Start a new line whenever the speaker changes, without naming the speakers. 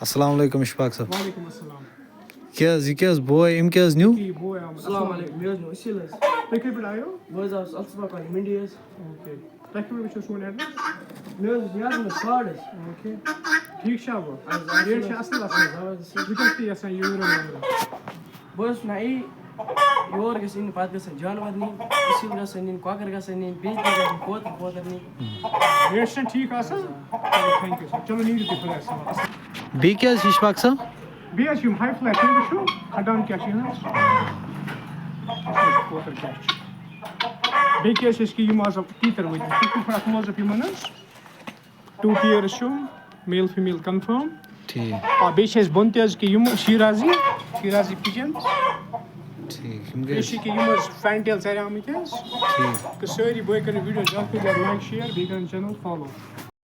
Assalamu alaikum Ishfaq sir.
Walaikum assalam.
Kya boy im kya new?
Ki boy
Assalamu alaikum. Meu nome é Silas.
Peki bir ayo?
Boas aos altos para Mindias.
Okay. Peki bir şey sorun edin.
Meus dias cards.
Okay. ठीक शाह वो rate से असल विकेट की ऐसा यूरो
Boas na aí. Yor gasin pat gasin जानवर नहीं इसील gasin quacker gasin beach gasin potter नहीं
रेट से ठीक असल थैंक यू सर चलो नीड की फला ऐसा
B kya Ishfaq sir?
बीएच यू हाई फ्लैट ठीक शो हटान क्या चाहिए पोटर कैच बीकेस इसकी यू माज टीटर हुई ठीक फरक माज of humans 2 pair show male female confirm
ठीक
और बीच बनतेज की यू शिराजी पिजन
ठीक
बेशी की यू फैंटेल सारे आमित
ठीक
कि सारी बॉय करने वीडियो जाते हैं लाइक शेयर भी करना चैनल फॉलो